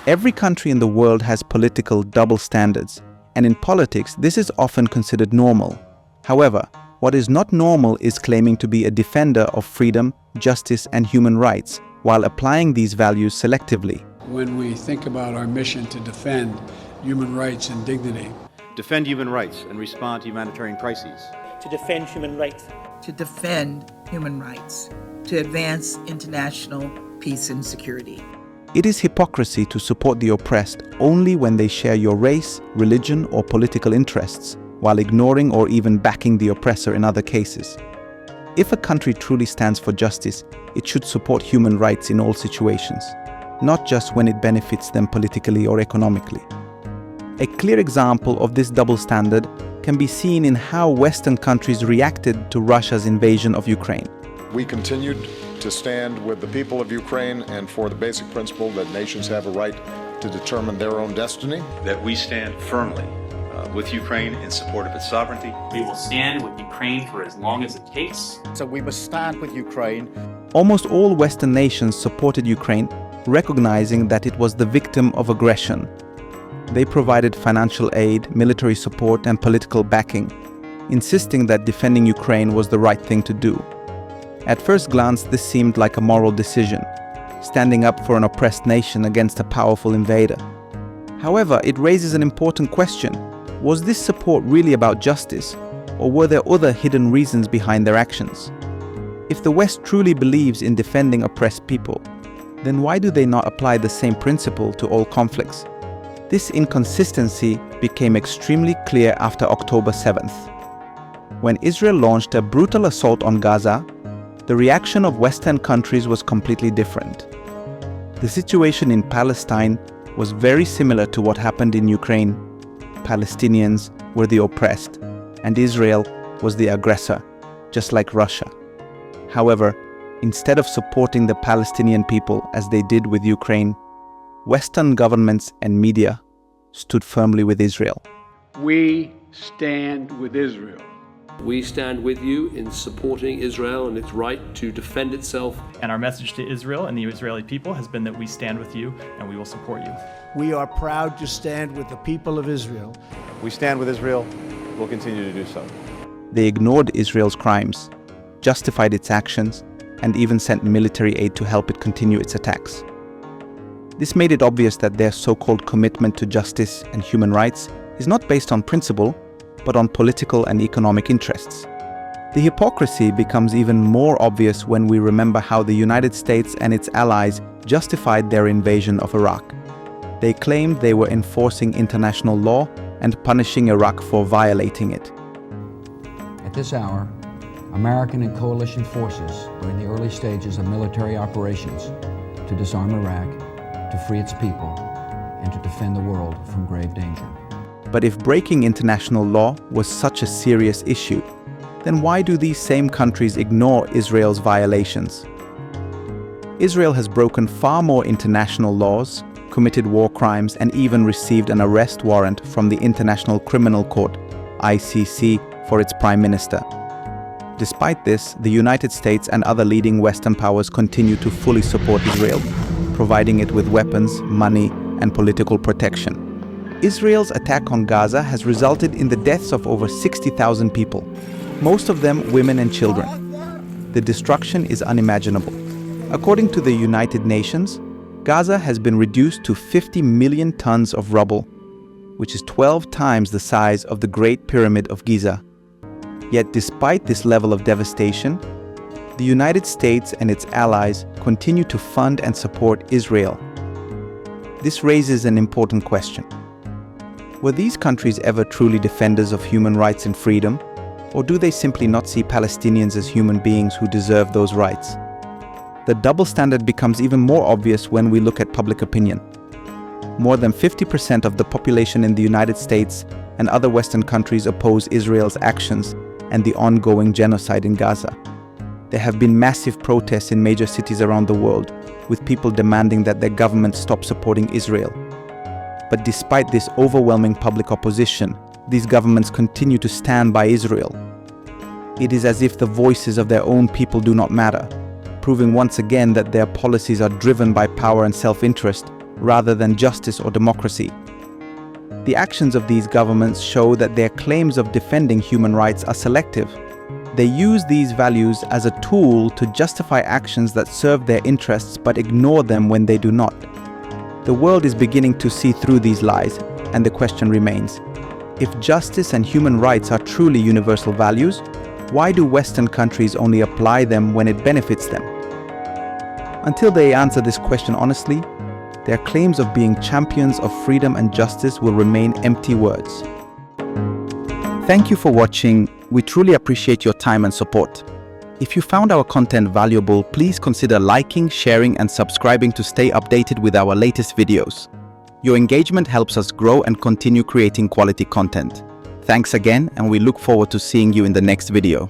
Every country in the world has political double standards, and in politics, this is often considered normal. However, what is not normal is claiming to be a defender of freedom, justice, and human rights, while applying these values selectively. When we think about our mission to defend human rights and dignity, defend human rights and respond to humanitarian crises, to defend human rights, to defend human rights, to advance international peace and security. It is hypocrisy to support the oppressed only when they share your race, religion, or political interests, while ignoring or even backing the oppressor in other cases. If a country truly stands for justice, it should support human rights in all situations, not just when it benefits them politically or economically. A clear example of this double standard can be seen in how Western countries reacted to Russia's invasion of Ukraine. We continued to stand with the people of Ukraine and for the basic principle that nations have a right to determine their own destiny. That we stand firmly with Ukraine in support of its sovereignty. We will stand with Ukraine for as long as it takes. So we must stand with Ukraine. Almost all Western nations supported Ukraine, recognizing that it was the victim of aggression. They provided financial aid, military support, and political backing, insisting that defending Ukraine was the right thing to do. At first glance, this seemed like a moral decision, standing up for an oppressed nation against a powerful invader. However, it raises an important question. Was this support really about justice, or were there other hidden reasons behind their actions? If the West truly believes in defending oppressed people, then why do they not apply the same principle to all conflicts? This inconsistency became extremely clear after October 7th. When Israel launched a brutal assault on Gaza, the reaction of Western countries was completely different. The situation in Palestine was very similar to what happened in Ukraine. Palestinians were the oppressed, and Israel was the aggressor, just like Russia. However, instead of supporting the Palestinian people as they did with Ukraine, Western governments and media stood firmly with Israel. we stand with Israel. We stand with you in supporting Israel and its right to defend itself. And our message to Israel and the Israeli people has been that we stand with you and we will support you. We are proud to stand with the people of Israel. We stand with Israel. We'll continue to do so. They ignored Israel's crimes, justified its actions, and even sent military aid to help it continue its attacks. This made it obvious that their so-called commitment to justice and human rights is not based on principle, but on political and economic interests. The hypocrisy becomes even more obvious when we remember how the United States and its allies justified their invasion of Iraq. They claimed they were enforcing international law and punishing Iraq for violating it. At this hour, American and coalition forces are in the early stages of military operations to disarm Iraq, to free its people, and to defend the world from grave danger. But if breaking international law was such a serious issue, then why do these same countries ignore Israel's violations? Israel has broken far more international laws, committed war crimes, and even received an arrest warrant from the International Criminal Court, ICC, for its prime minister. Despite this, the United States and other leading Western powers continue to fully support Israel, providing it with weapons, money, and political protection. Israel's attack on Gaza has resulted in the deaths of over 60,000 people, most of them women and children. The destruction is unimaginable. According to the United Nations, Gaza has been reduced to 50 million tons of rubble, which is 12 times the size of the Great Pyramid of Giza. Yet despite this level of devastation, the United States and its allies continue to fund and support Israel. This raises an important question. Were these countries ever truly defenders of human rights and freedom, or do they simply not see Palestinians as human beings who deserve those rights? The double standard becomes even more obvious when we look at public opinion. More than 50% of the population in the United States and other Western countries oppose Israel's actions and the ongoing genocide in Gaza. There have been massive protests in major cities around the world, with people demanding that their government stop supporting Israel. But despite this overwhelming public opposition, these governments continue to stand by Israel. It is as if the voices of their own people do not matter, proving once again that their policies are driven by power and self-interest rather than justice or democracy. The actions of these governments show that their claims of defending human rights are selective. They use these values as a tool to justify actions that serve their interests but ignore them when they do not. The world is beginning to see through these lies, and the question remains: if justice and human rights are truly universal values, why do Western countries only apply them when it benefits them? Until they answer this question honestly, their claims of being champions of freedom and justice will remain empty words. Thank you for watching. We truly appreciate your time and support. If you found our content valuable, please consider liking, sharing, and subscribing to stay updated with our latest videos. Your engagement helps us grow and continue creating quality content. Thanks again, and we look forward to seeing you in the next video.